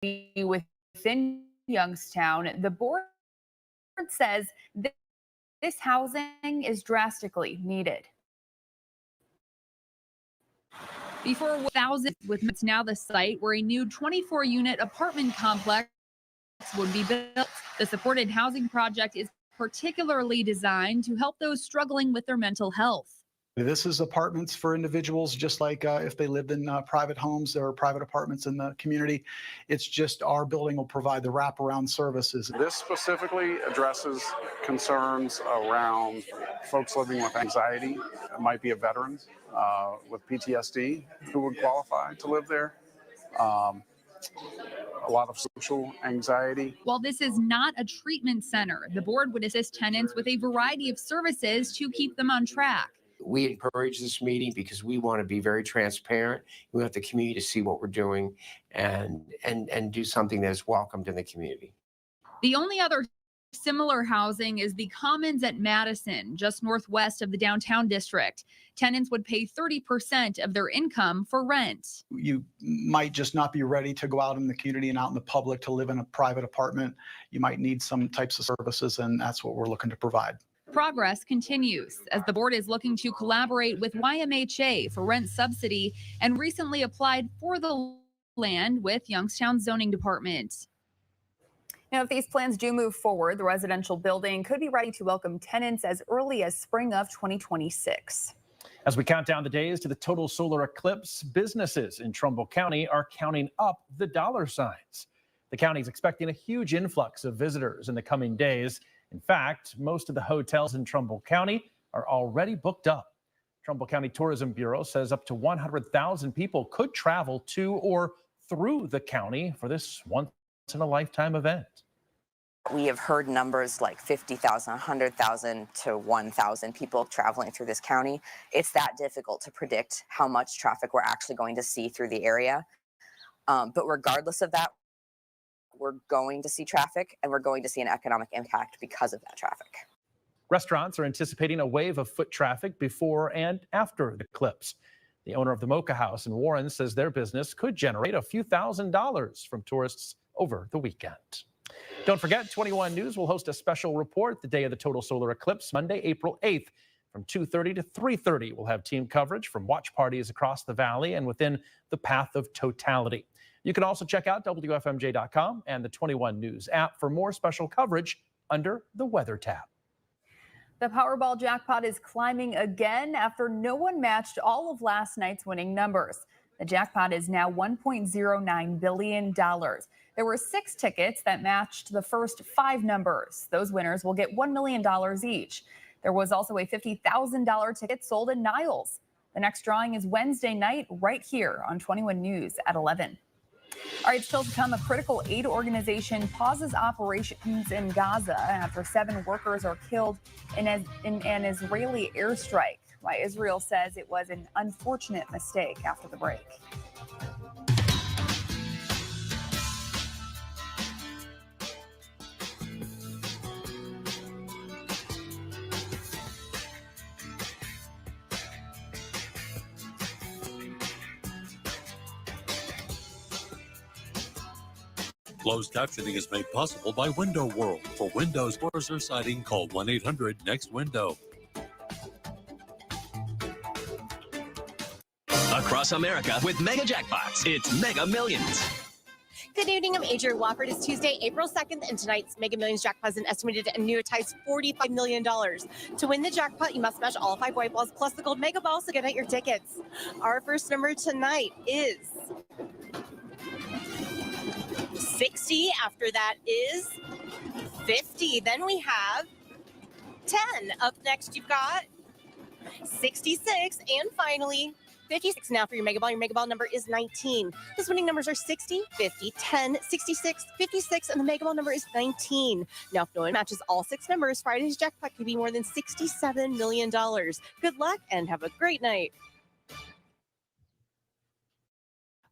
within Youngstown. The board says this housing is drastically needed. Before 1,000, with it's now the site where a new 24-unit apartment complex would be built. The supported housing project is particularly designed to help those struggling with their mental health. This is apartments for individuals, just like if they lived in private homes or private apartments in the community. It's just our building will provide the wraparound services. This specifically addresses concerns around folks living with anxiety. It might be a veteran with PTSD who would qualify to live there. A lot of social anxiety. While this is not a treatment center, the board would assist tenants with a variety of services to keep them on track. We encourage this meeting because we want to be very transparent. We want the community to see what we're doing and do something that is welcomed in the community. The only other similar housing is the Commons at Madison, just northwest of the downtown district. Tenants would pay 30% of their income for rent. You might just not be ready to go out in the community and out in the public to live in a private apartment. You might need some types of services, and that's what we're looking to provide. Progress continues as the board is looking to collaborate with YMHA for rent subsidy and recently applied for the land with Youngstown's zoning department. Now, if these plans do move forward, the residential building could be ready to welcome tenants as early as spring of 2026. As we count down the days to the total solar eclipse, businesses in Trumbull County are counting up the dollar signs. The county is expecting a huge influx of visitors in the coming days. In fact, most of the hotels in Trumbull County are already booked up. Trumbull County Tourism Bureau says up to 100,000 people could travel to or through the county for this once-in-a-lifetime event. We have heard numbers like 50,000, 100,000 to 1,000 people traveling through this county. It's that difficult to predict how much traffic we're actually going to see through the area. But regardless of that, we're going to see traffic and we're going to see an economic impact because of that traffic. Restaurants are anticipating a wave of foot traffic before and after the eclipse. The owner of the Mocha House in Warren says their business could generate a few $1,000s from tourists over the weekend. Don't forget, 21 News will host a special report the day of the total solar eclipse, Monday, April 8th. From 2:30 to 3:30, we'll have team coverage from watch parties across the valley and within the path of totality. You can also check out WFMJ.com and the 21 News app for more special coverage under the Weather tab. The Powerball jackpot is climbing again after no one matched all of last night's winning numbers. The jackpot is now $1.09 billion. There were 6 tickets that matched the first 5 numbers. Those winners will get $1 million each. There was also a $50,000 ticket sold in Niles. The next drawing is Wednesday night right here on 21 News at 11. All right, still to come, a critical aid organization pauses operations in Gaza after 7 workers are killed in an Israeli airstrike. Why Israel says it was an unfortunate mistake after the break. Closed captioning is made possible by Window World. For windows, doors, or siding, call 1-800-NEXT-WINDOW. Across America with Mega Jackpots, it's Mega Millions. Good evening, I'm Adrian Wofford. It's Tuesday, April 2nd, and tonight's Mega Millions jackpot is an estimated annuitized $45 million. To win the jackpot, you must match all 5 white balls plus the gold Mega Ball, so get out your tickets. Our first number tonight is 60. After that is 50. Then we have 10. Up next, you've got 66. And finally, 56. Now for your Mega Ball. Your Mega Ball number is 19. Those winning numbers are 60, 50, 10, 66, 56, and the Mega Ball number is 19. Now, if no one matches all 6 numbers, Friday's jackpot could be more than $67 million. Good luck and have a great night.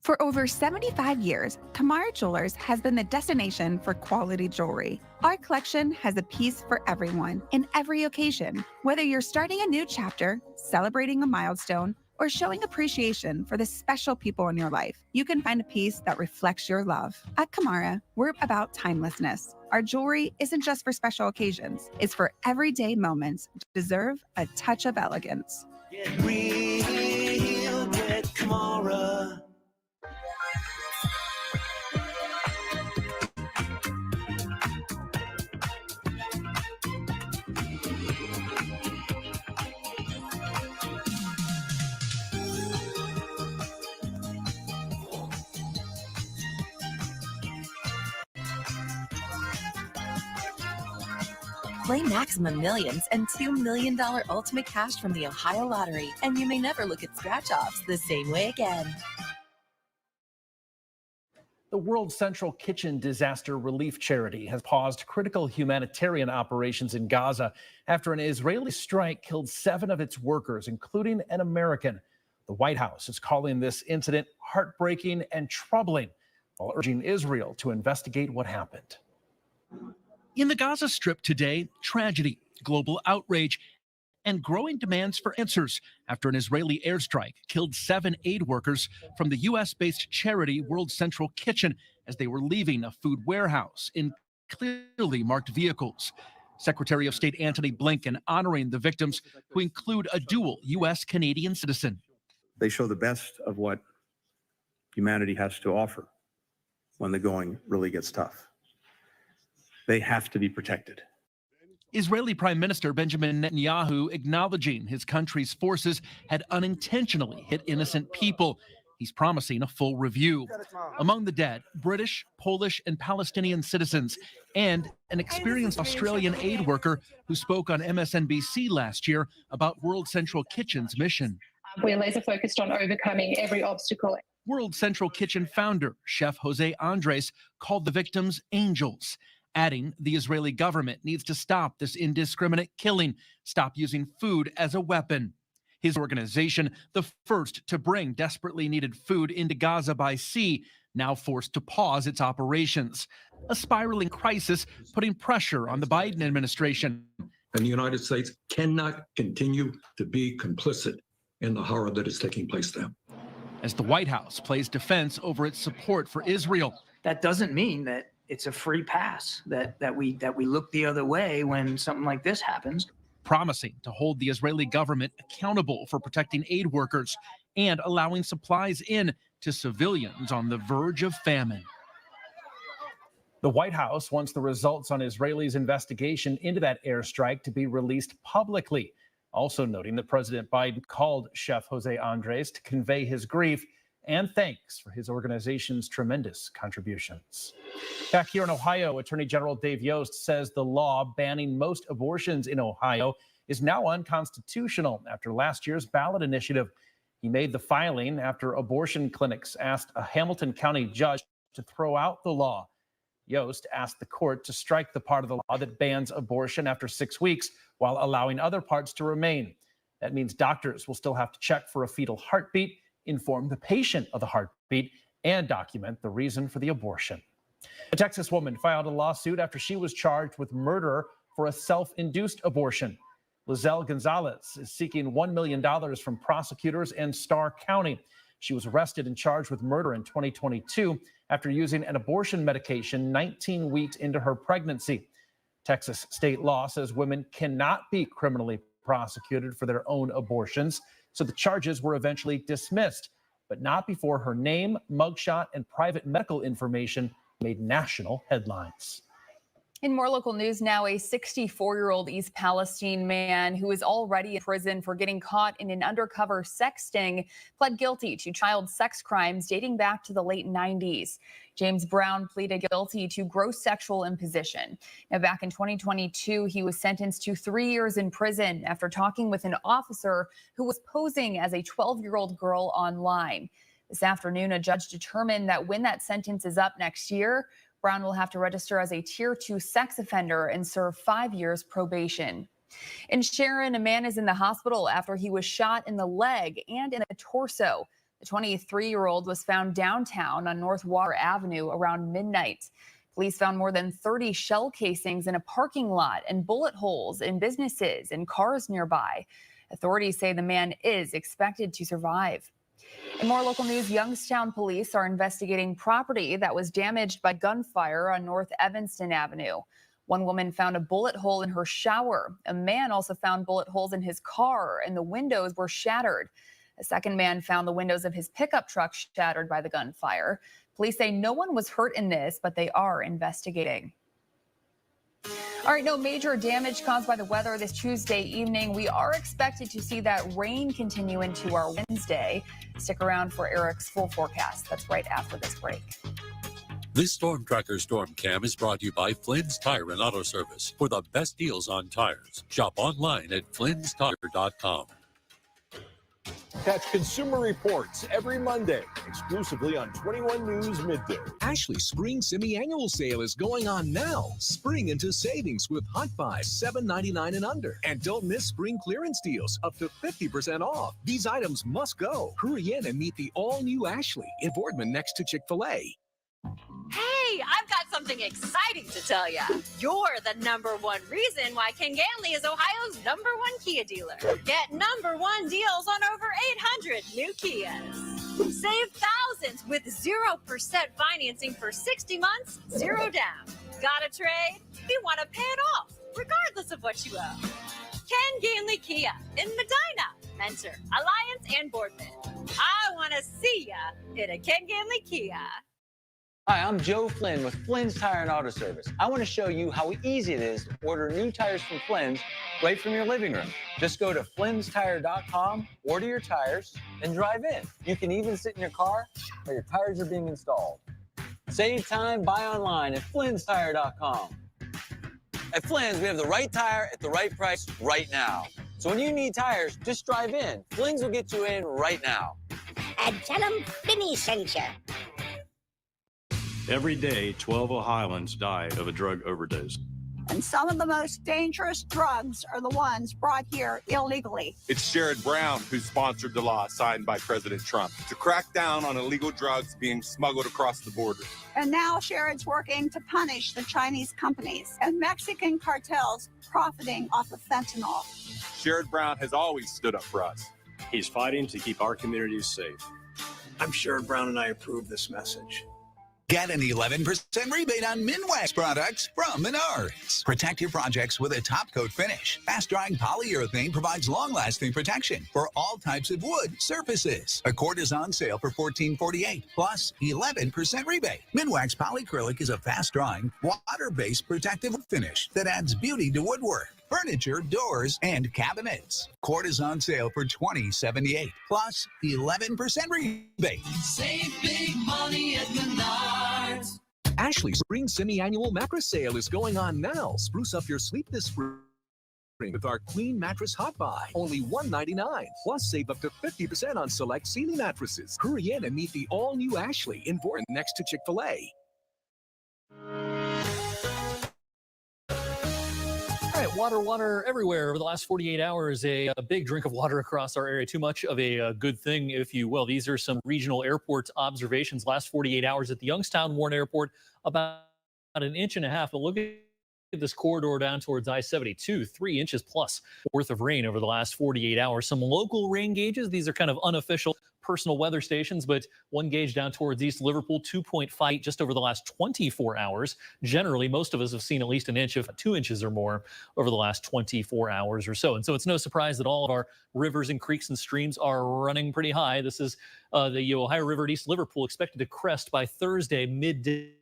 For over 75 years, Kamara Jewelers has been the destination for quality jewelry. Our collection has a piece for everyone in every occasion. Whether you're starting a new chapter, celebrating a milestone, or showing appreciation for the special people in your life, you can find a piece that reflects your love. At Kamara, we're about timelessness. Our jewelry isn't just for special occasions, it's for everyday moments that deserve a touch of elegance. Get real, get Kamara. Play Maximum Millions and $2 million Ultimate Cash from the Ohio Lottery, and you may never look at scratch-offs the same way again. The World Central Kitchen Disaster Relief Charity has paused critical humanitarian operations in Gaza after an Israeli strike killed 7 of its workers, including an American. The White House is calling this incident heartbreaking and troubling, while urging Israel to investigate what happened. In the Gaza Strip today, tragedy, global outrage, and growing demands for answers after an Israeli airstrike killed 7 aid workers from the U.S.-based charity World Central Kitchen as they were leaving a food warehouse in clearly marked vehicles. Secretary of State Antony Blinken honoring the victims, who include a dual U.S.-Canadian citizen. They show the best of what humanity has to offer when the going really gets tough. They have to be protected. Israeli Prime Minister Benjamin Netanyahu acknowledging his country's forces had unintentionally hit innocent people. He's promising a full review. Among the dead, British, Polish, and Palestinian citizens, and an experienced Australian aid worker who spoke on MSNBC last year about World Central Kitchen's mission. We're laser focused on overcoming every obstacle. World Central Kitchen founder, Chef Jose Andres, called the victims angels, adding the Israeli government needs to stop this indiscriminate killing, stop using food as a weapon. His organization, the first to bring desperately needed food into Gaza by sea, now forced to pause its operations. A spiraling crisis putting pressure on the Biden administration. And the United States cannot continue to be complicit in the horror that is taking place there. As the White House plays defense over its support for Israel. That doesn't mean that it's a free pass, that we look the other way when something like this happens. Promising to hold the Israeli government accountable for protecting aid workers and allowing supplies in to civilians on the verge of famine. The White House wants the results on Israelis' investigation into that airstrike to be released publicly. Also noting that President Biden called Chef Jose Andres to convey his grief and thanks for his organization's tremendous contributions. Back here in Ohio, Attorney General Dave Yost says the law banning most abortions in Ohio is now unconstitutional after last year's ballot initiative. He made the filing after abortion clinics asked a Hamilton County judge to throw out the law. Yost asked the court to strike the part of the law that bans abortion after 6 weeks while allowing other parts to remain. That means doctors will still have to check for a fetal heartbeat, inform the patient of the heartbeat, and document the reason for the abortion. A Texas woman filed a lawsuit after she was charged with murder for a self-induced abortion. Lizelle Gonzalez is seeking $1 million from prosecutors in Starr County. She was arrested and charged with murder in 2022 after using an abortion medication 19 weeks into her pregnancy. Texas state law says women cannot be criminally prosecuted for their own abortions, so the charges were eventually dismissed, but not before her name, mugshot, and private medical information made national headlines. In more local news now, a 64-year-old East Palestine man who is already in prison for getting caught in an undercover sex sting pled guilty to child sex crimes dating back to the late 90s. James Brown pleaded guilty to gross sexual imposition. Now, back in 2022, he was sentenced to 3 years in prison after talking with an officer who was posing as a 12-year-old girl online. This afternoon, a judge determined that when that sentence is up next year, Brown will have to register as a Tier 2 sex offender and serve 5 years probation. In Sharon, a man is in the hospital after he was shot in the leg and in the torso. The 23-year-old was found downtown on North Water Avenue around midnight. Police found more than 30 shell casings in a parking lot and bullet holes in businesses and cars nearby. Authorities say the man is expected to survive. In more local news, Youngstown police are investigating property that was damaged by gunfire on North Evanston Avenue. One woman found a bullet hole in her shower. A man also found bullet holes in his car, and the windows were shattered. A second man found the windows of his pickup truck shattered by the gunfire. Police say no one was hurt in this, but they are investigating. All right, no major damage caused by the weather this Tuesday evening. We are expected to see that rain continue into our Wednesday. Stick around for Eric's full forecast. That's right after this break. This Storm Tracker Storm Cam is brought to you by Flynn's Tire and Auto Service for the best deals on tires. Shop online at flynnstire.com. Catch Consumer Reports every Monday, exclusively on 21 News Midday. Ashley's Spring Semi-Annual Sale is going on now. Spring into savings with Hot Buys, $7.99 and under. And don't miss spring clearance deals, up to 50% off. These items must go. Hurry in and meet the all-new Ashley in Boardman next to Chick-fil-A. Hey, I've got something exciting to tell you. You're the #1 reason why Ken Ganley is Ohio's #1 Kia dealer. Get #1 deals on over 800 new Kias. Save thousands with 0% financing for 60 months, 0 down. Got a trade? You want to pay it off, regardless of what you owe. Ken Ganley Kia in Medina, Mentor, Alliance, and Boardman. I want to see ya in a Ken Ganley Kia. Hi, I'm Joe Flynn with Flynn's Tire and Auto Service. I want to show you how easy it is to order new tires from Flynn's right from your living room. Just go to flynnstire.com, order your tires, and drive in. You can even sit in your car while your tires are being installed. Save time, buy online at flynnstire.com. At Flynn's, we have the right tire at the right price right now. So when you need tires, just drive in. Flynn's will get you in right now. And tell them Finney sent you. Every day, 12 Ohioans die of a drug overdose. And some of the most dangerous drugs are the ones brought here illegally. It's Sherrod Brown who sponsored the law signed by President Trump to crack down on illegal drugs being smuggled across the border. And now Sherrod's working to punish the Chinese companies and Mexican cartels profiting off of fentanyl. Sherrod Brown has always stood up for us. He's fighting to keep our communities safe. I'm Sherrod Brown and I approve this message. Get an 11% rebate on Minwax products from Menards. Protect your projects with a top coat finish. Fast-drying polyurethane provides long-lasting protection for all types of wood surfaces. A quart is on sale for $14.48 plus 11% rebate. Minwax polyacrylic is a fast-drying, water-based protective finish that adds beauty to woodwork, furniture, doors, and cabinets. Quart is on sale for $20.78 plus 11% rebate. Save big money at Menards. Ashley's Spring Semi-Annual Mattress Sale is going on now. Spruce up your sleep this spring with our Queen Mattress Hot Buy. Only $199. Plus save up to 50% on select Sealy mattresses. Hurry in and meet the all-new Ashley in Bourne next to Chick-fil-A. All right, water everywhere over the last 48 hours. A big drink of water across our area. Too much of a good thing, if you will. These are some regional airport observations. Last 48 hours at the Youngstown Warren Airport, about an inch and a half. But look at this corridor down towards I-72, 3 inches plus worth of rain over the last 48 hours. Some local rain gauges. These are kind of unofficial personal weather stations, but one gauge down towards East Liverpool, 2.5 just over the last 24 hours. Generally, most of us have seen at least an inch, if 2 inches or more, over the last 24 hours or so. And so it's no surprise that all of our rivers and creeks and streams are running pretty high. This is the Ohio River at East Liverpool, expected to crest by Thursday midday.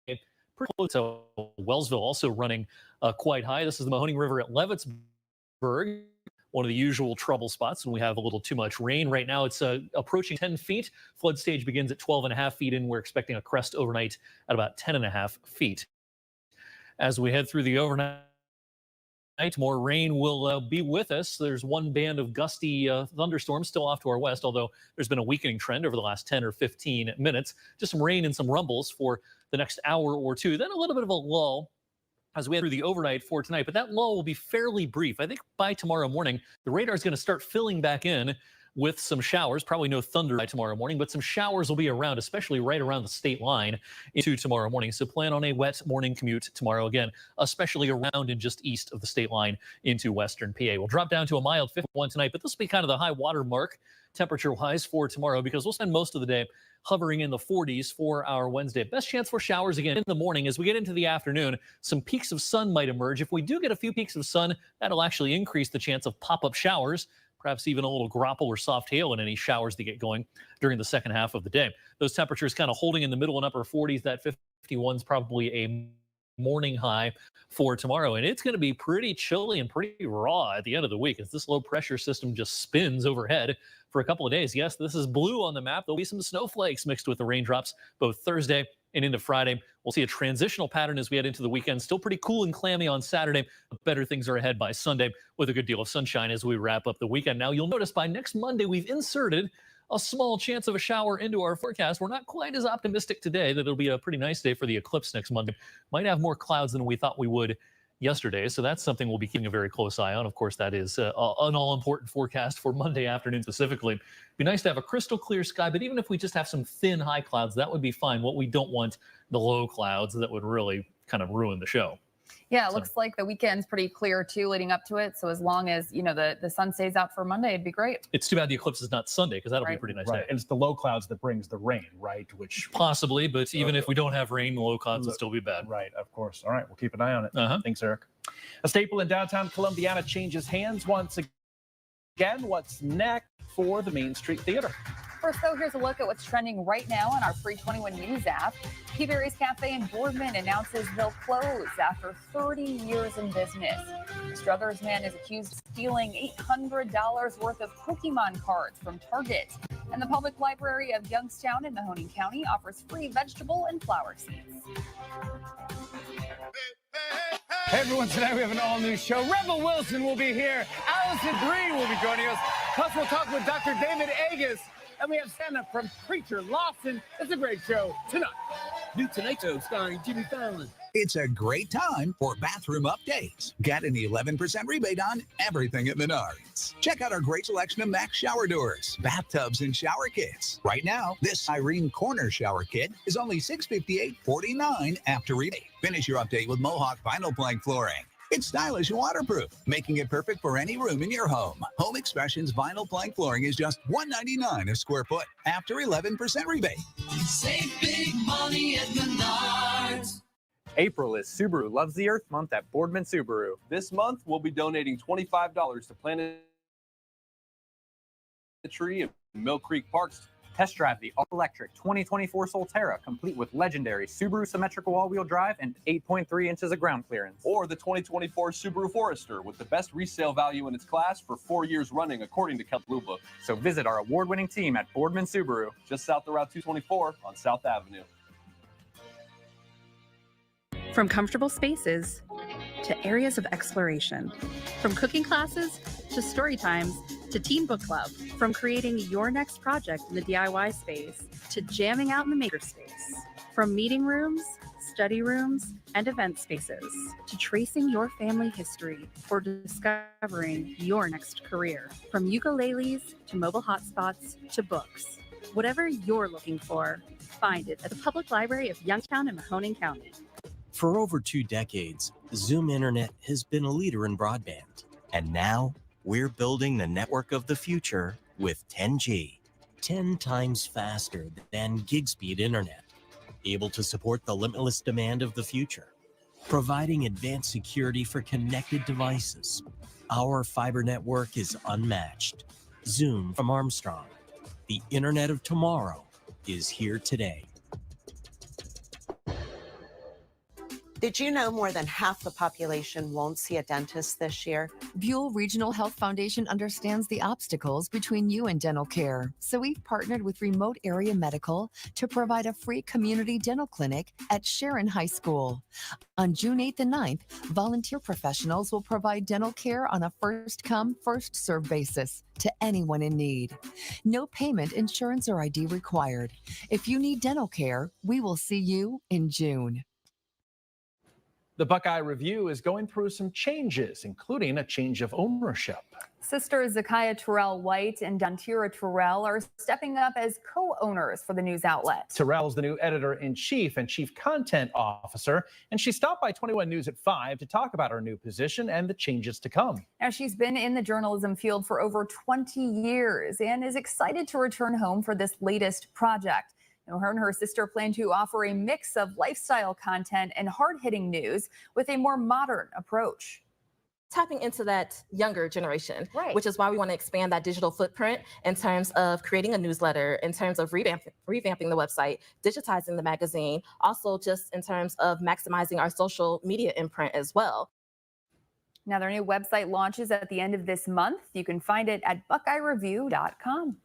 Pretty close to Wellsville, also running quite high. This is the Mahoning River at Leavittsburg, one of the usual trouble spots when we have a little too much rain. Right now, it's approaching 10 feet. Flood stage begins at 12.5 feet, and we're expecting a crest overnight at about 10.5 feet. As we head through the overnight, more rain will be with us. There's one band of gusty thunderstorms still off to our west, although there's been a weakening trend over the last 10 or 15 minutes. Just some rain and some rumbles for the next hour or two. Then a little bit of a lull as we head through the overnight for tonight, but that lull will be fairly brief. I think by tomorrow morning, the radar is going to start filling back in with some showers. Probably no thunder by tomorrow morning, but some showers will be around, especially right around the state line into tomorrow morning. So plan on a wet morning commute tomorrow again, especially around and just east of the state line into western PA. We'll drop down to a mild 51 tonight, but this will be kind of the high water mark temperature-wise for tomorrow because we'll spend most of the day hovering in the 40s for our Wednesday. Best chance for showers again in the morning. As we get into the afternoon, some peaks of sun might emerge. If we do get a few peaks of sun, that'll actually increase the chance of pop-up showers, perhaps even a little grapple or soft hail in any showers that get going during the second half of the day. Those temperatures kind of holding in the middle and upper 40s. That 51 is probably a morning high for tomorrow, and it's going to be pretty chilly and pretty raw at the end of the week as this low pressure system just spins overhead for a couple of days. Yes, this is blue on the map. There'll be some snowflakes mixed with the raindrops both Thursday and into Friday. We'll see a transitional pattern as we head into the weekend. Still pretty cool and clammy on Saturday, but better things are ahead by Sunday with a good deal of sunshine as we wrap up the weekend. Now, you'll notice by next Monday, we've inserted a small chance of a shower into our forecast. We're not quite as optimistic today that it'll be a pretty nice day for the eclipse next Monday. Might have more clouds than we thought we would yesterday, so that's something we'll be keeping a very close eye on. Of course, that is an all-important forecast for Monday afternoon specifically. Be nice to have a crystal clear sky, but even if we just have some thin high clouds, that would be fine. What we don't want, the low clouds that would really kind of ruin the show. Yeah, it looks like the weekend's pretty clear too leading up to it. So as long as, the sun stays out for Monday, it'd be great. It's too bad the eclipse is not Sunday because that'll be a pretty nice day. And it's the low clouds that brings the rain, right? Which possibly, but even if we don't have rain, the low clouds will still be bad. Right, of course. All right, we'll keep an eye on it. Thanks, Eric. A staple in downtown Columbiana changes hands once again. What's next for the Main Street Theater? First, though, here's a look at what's trending right now on our free 21 News app. Peaberry's Cafe in Boardman announces they'll close after 30 years in business. The Struthers man is accused of stealing $800 worth of Pokemon cards from Target. And the Public Library of Youngstown in Mahoning County offers free vegetable and flower seeds. Hey everyone, tonight we have an all-new show. Rebel Wilson will be here. Allison Brie will be joining us. Plus, we'll talk with Dr. David Agus. And we have stand-up from Preacher Lawson. It's a great show tonight. New Tonight Show starring Jimmy Fallon. It's a great time for bathroom updates. Get an 11% rebate on everything at Menards. Check out our great selection of Max shower doors, bathtubs, and shower kits. Right now, this Irene Corner shower kit is only $658.49 after rebate. Finish your update with Mohawk vinyl plank flooring. It's stylish and waterproof, making it perfect for any room in your home. Home Expressions vinyl plank flooring is just $199 a square foot after 11% rebate. Save big money at Menards. April is Subaru Loves the Earth Month at Boardman Subaru. This month, we'll be donating $25 to plant a tree in Mill Creek Parks. Test drive the all-electric 2024 Solterra, complete with legendary Subaru symmetrical all-wheel drive and 8.3 inches of ground clearance. Or the 2024 Subaru Forester with the best resale value in its class for 4 years running, according to Kepp Blue Book. So visit our award-winning team at Boardman Subaru, just south of Route 224 on South Avenue. From comfortable spaces to areas of exploration, from cooking classes to story times to teen book club, from creating your next project in the DIY space to jamming out in the makerspace, from meeting rooms, study rooms, and event spaces to tracing your family history or discovering your next career, from ukuleles to mobile hotspots to books. Whatever you're looking for, find it at the Public Library of Youngstown and Mahoning County. For over 2 decades, Zoom Internet has been a leader in broadband. And now, we're building the network of the future with 10G, 10 times faster than gig-speed internet, able to support the limitless demand of the future, providing advanced security for connected devices. Our fiber network is unmatched. Zoom from Armstrong. The Internet of tomorrow is here today. Did you know more than half the population won't see a dentist this year? Buell Regional Health Foundation understands the obstacles between you and dental care, so we've partnered with Remote Area Medical to provide a free community dental clinic at Sharon High School. On June 8th and 9th, volunteer professionals will provide dental care on a first-come, first-served basis to anyone in need. No payment, insurance, or ID required. If you need dental care, we will see you in June. The Buckeye Review is going through some changes, including a change of ownership. Sisters Zakiah Terrell White and Dontira Terrell are stepping up as co-owners for the news outlet. Terrell's the new editor-in-chief and chief content officer, and she stopped by 21 News at 5 to talk about her new position and the changes to come. Now, she's been in the journalism field for over 20 years and is excited to return home for this latest project. Her and her sister plan to offer a mix of lifestyle content and hard-hitting news with a more modern approach. Tapping into that younger generation, right, which is why we want to expand that digital footprint in terms of creating a newsletter, in terms of revamping the website, digitizing the magazine, also just in terms of maximizing our social media imprint as well. Now, their new website launches at the end of this month. You can find it at buckeyereview.com.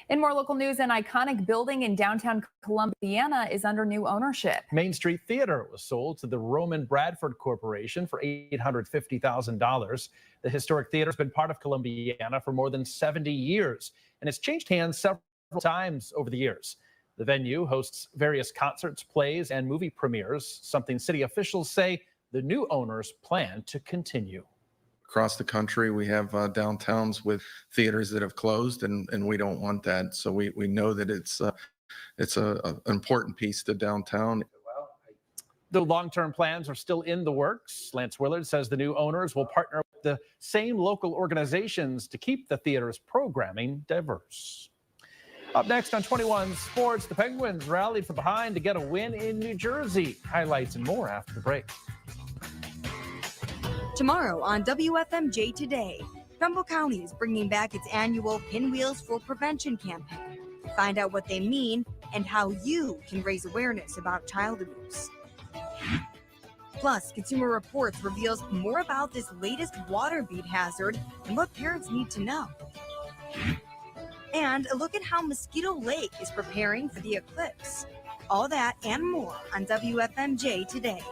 In more local news, an iconic building in downtown Columbiana is under new ownership. Main Street Theater was sold to the Roman Bradford Corporation for $850,000. The historic theater has been part of Columbiana for more than 70 years, and it's changed hands several times over the years. The venue hosts various concerts, plays, and movie premieres, something city officials say the new owners plan to continue. Across the country, we have downtowns with theaters that have closed, and we don't want that. So we know that it's an important piece to downtown. The long-term plans are still in the works. Lance Willard says the new owners will partner with the same local organizations to keep the theater's programming diverse. Up next on 21 Sports, the Penguins rallied from behind to get a win in New Jersey. Highlights and more after the break. Tomorrow on WFMJ Today, Trumbull County is bringing back its annual Pinwheels for Prevention campaign. Find out what they mean and how you can raise awareness about child abuse. Plus, Consumer Reports reveals more about this latest water bead hazard and what parents need to know. And a look at how Mosquito Lake is preparing for the eclipse. All that and more on WFMJ Today.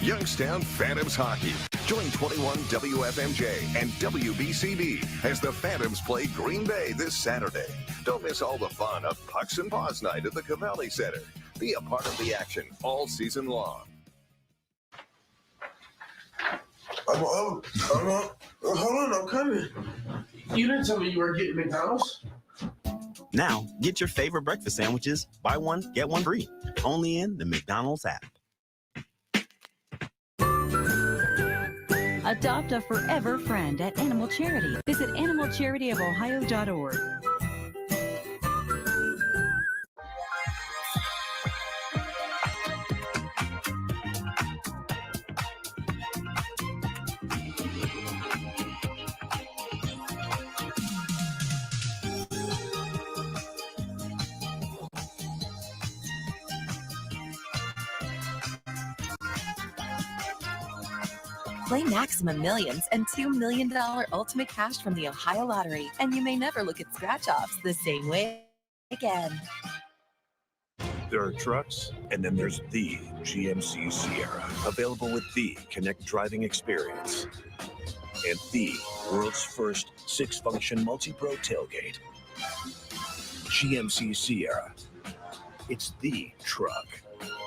Youngstown Phantoms Hockey. Join 21 WFMJ and WBCB as the Phantoms play Green Bay this Saturday. Don't miss all the fun of Pucks and Paws Night at the Cavalli Center. Be a part of the action all season long. Hold on, I'm coming. You didn't tell me you were getting McDonald's. Now, get your favorite breakfast sandwiches, buy one, get one free, only in the McDonald's app. Adopt a forever friend at Animal Charity. Visit animalcharityofOhio.org. Play Maximum Millions and $2 million Ultimate Cash from the Ohio Lottery, and you may never look at scratch-offs the same way again. There are trucks, and then there's the GMC Sierra, available with the Connect driving experience and the world's first 6-function multi-pro tailgate. GMC Sierra. It's the truck.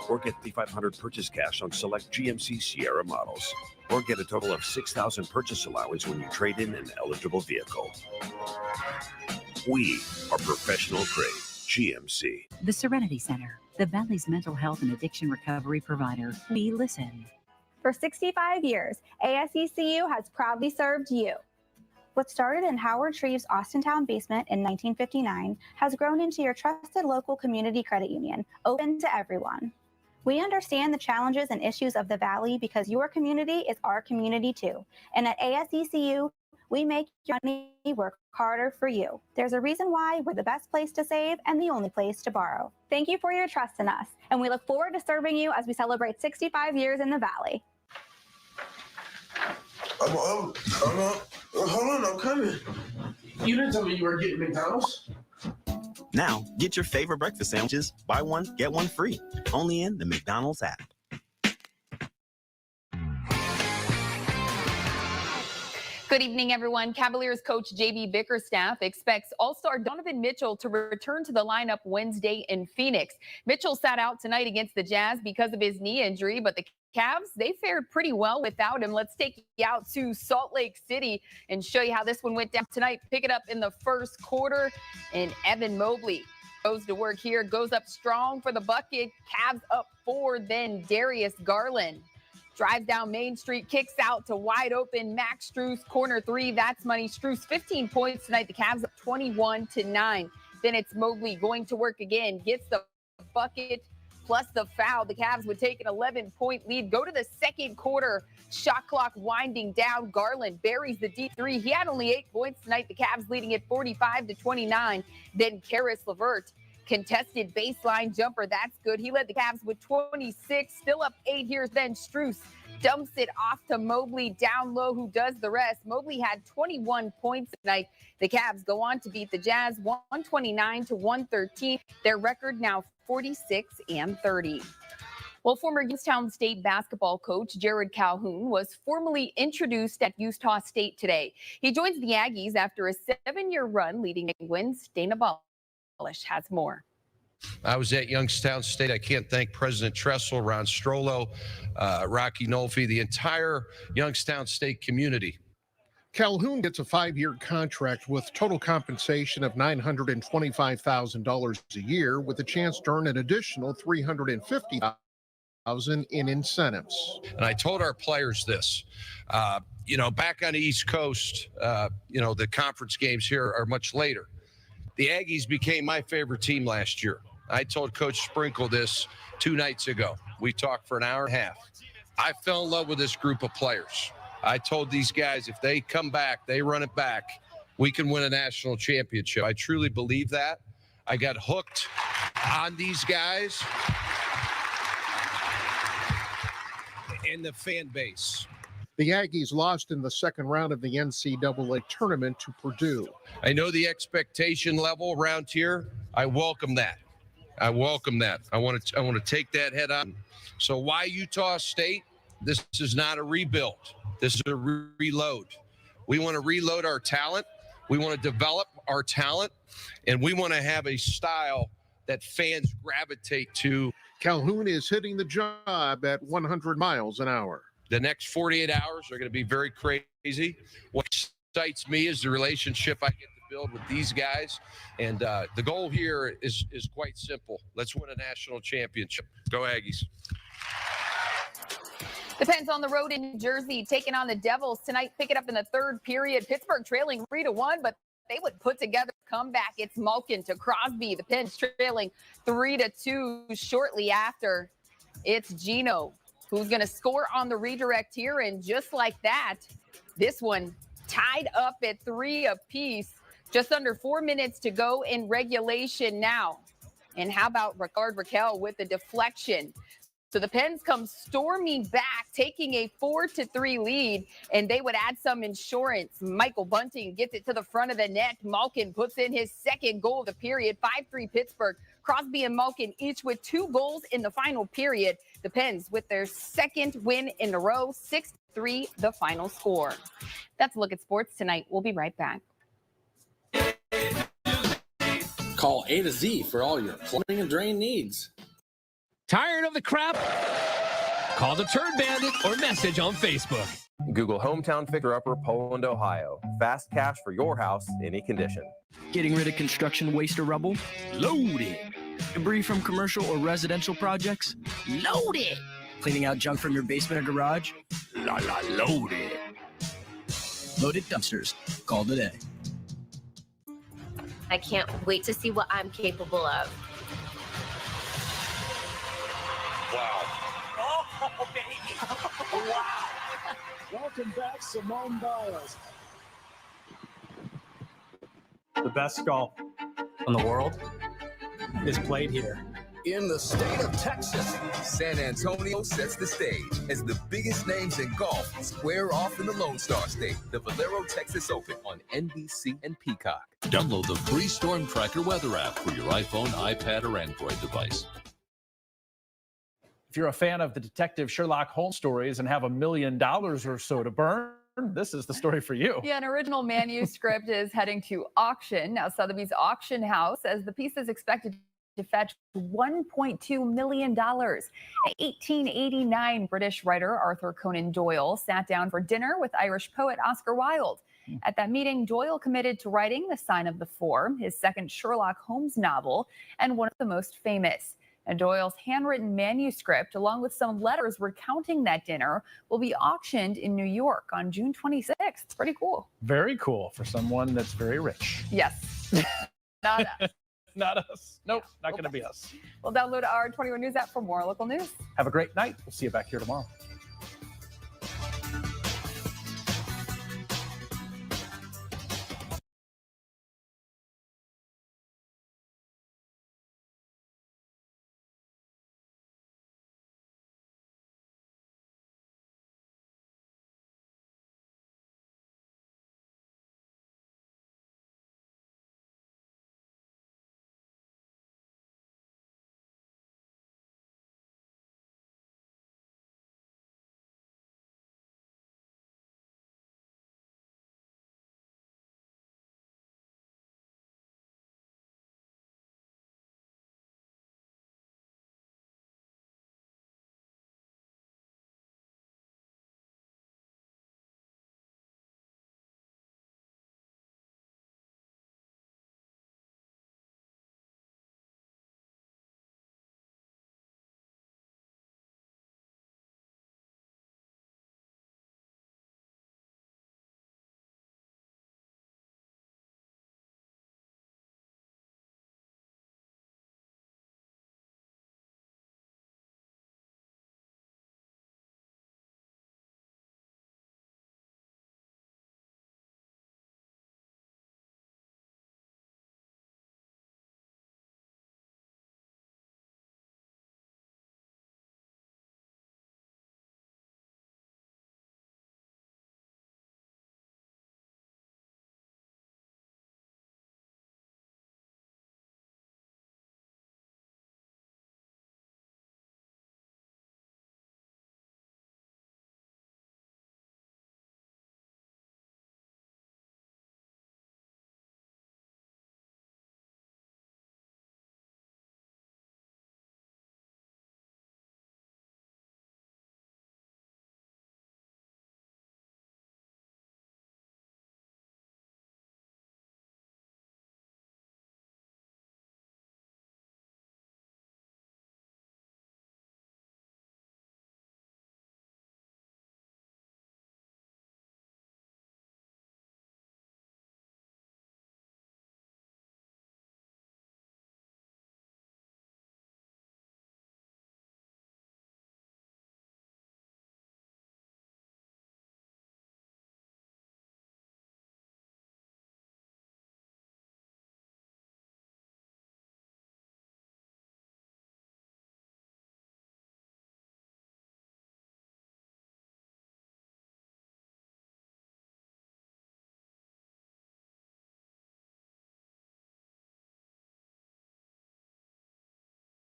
Or get the $500 purchase cash on select GMC Sierra models. Or get a total of $6,000 purchase allowance when you trade in an eligible vehicle. We are professional grade GMC. The Serenity Center, the Valley's mental health and addiction recovery provider. We listen. For 65 years, ASECU has proudly served you. What started in Howard Shreve's Austintown basement in 1959 has grown into your trusted local community credit union, open to everyone. We understand the challenges and issues of the Valley because your community is our community too. And at ASECU, we make your money work harder for you. There's a reason why we're the best place to save and the only place to borrow. Thank you for your trust in us, and we look forward to serving you as we celebrate 65 years in the Valley. Hold on, I'm coming. You didn't tell me you were getting McDonald's. Now, get your favorite breakfast sandwiches, buy one, get one free, only in the McDonald's app. Good evening, everyone. Cavaliers coach J.B. Bickerstaff expects All-Star Donovan Mitchell to return to the lineup Wednesday in Phoenix. Mitchell sat out tonight against the Jazz because of his knee injury, but the Cavs, they fared pretty well without him. Let's take you out to Salt Lake City and show you how this one went down tonight. Pick it up in the first quarter, and Evan Mobley goes to work here, goes up strong for the bucket. Cavs up 4, then Darius Garland drives down Main Street, kicks out to wide open Max Strus, corner 3. That's money. Strus 15 points tonight. The Cavs up 21-9. Then it's Mobley going to work again, gets the bucket plus the foul. The Cavs would take an 11-point lead. Go to the second quarter. Shot clock winding down. Garland buries the deep 3. He had only 8 points tonight. The Cavs leading at 45-29. Then Karis LeVert, contested baseline jumper. That's good. He led the Cavs with 26, still up 8 here. Then Strus dumps it off to Mobley down low, who does the rest. Mobley had 21 points tonight. The Cavs go on to beat the Jazz 129-113. Their record now 46-30. Well, former Youngstown State basketball coach Jared Calhoun was formally introduced at Utah State today. He joins the Aggies after a 7-year run leading Penguins. Dana Ballish has more. I was at Youngstown State. I can't thank President Tressel, Ron Strollo, Rocky Nolfi, the entire Youngstown State community. Calhoun gets a 5-year contract with total compensation of $925,000 a year, with a chance to earn an additional $350,000 in incentives. And I told our players this, back on the East Coast, the conference games here are much later. The Aggies became my favorite team last year. I told Coach Sprinkle this 2 nights ago. We talked for an hour and a half. I fell in love with this group of players. I told these guys, if they come back, they run it back, we can win a national championship. I truly believe that. I got hooked on these guys and the fan base. The Aggies lost in the second round of the NCAA tournament to Purdue. I know the expectation level around here. I welcome that. I welcome that. I want to take that head on. So why Utah State? This is not a rebuild. This is a reload. We want to reload our talent. We want to develop our talent, and we want to have a style that fans gravitate to. Calhoun is hitting the job at 100 miles an hour. The next 48 hours are going to be very crazy. What excites me is the relationship I get to build with these guys. And the goal here is quite simple. Let's win a national championship. Go Aggies. The Pens on the road in New Jersey taking on the Devils tonight. Pick it up in the third period. Pittsburgh trailing 3-1, but they would put together a comeback. It's Malkin to Crosby. The Pens trailing 3-2 shortly after. It's Gino who's going to score on the redirect here. And just like that, this one tied up at 3 apiece. Just under 4 minutes to go in regulation now. And how about Ricard Raquel with the deflection? So the Pens come storming back, taking a 4-3 lead, and they would add some insurance. Michael Bunting gets it to the front of the net. Malkin puts in his second goal of the period, 5-3 Pittsburgh. Crosby and Malkin each with 2 goals in the final period. The Pens with their second win in a row, 6-3 the final score. That's a look at sports tonight. We'll be right back. Call A to Z for all your plumbing and drain needs. Tired of the crap? Call the Turd Bandit or message on Facebook. Google Hometown Fixer-Upper, Poland, Ohio. Fast cash for your house, any condition. Getting rid of construction waste or rubble? Load it. Debris from commercial or residential projects? Load it. Cleaning out junk from your basement or garage? Load it. Loaded dumpsters. Call today. I can't wait to see what I'm capable of. Wow. Oh, baby. Wow. Welcome back, Simone Biles. The best golf in the world is played here. In the state of Texas, San Antonio sets the stage as the biggest names in golf square off in the Lone Star State, the Valero Texas Open on NBC and Peacock. Download the free Storm Tracker weather app for your iPhone, iPad, or Android device. If you're a fan of the Detective Sherlock Holmes stories and have $1 million or so to burn, this is the story for you. Yeah, an original manuscript is heading to auction. Now, Sotheby's auction house says the piece is expected to fetch $1.2 million. 1889 British writer Arthur Conan Doyle sat down for dinner with Irish poet Oscar Wilde. At that meeting, Doyle committed to writing The Sign of the Four, his second Sherlock Holmes novel, and one of the most famous. And Doyle's handwritten manuscript, along with some letters recounting that dinner, will be auctioned in New York on June 26th. Pretty cool. Very cool for someone that's very rich. Yes. Not us. Not us. Nope, not going to be us. We'll download our 21 News app for more local news. Have a great night. We'll see you back here tomorrow.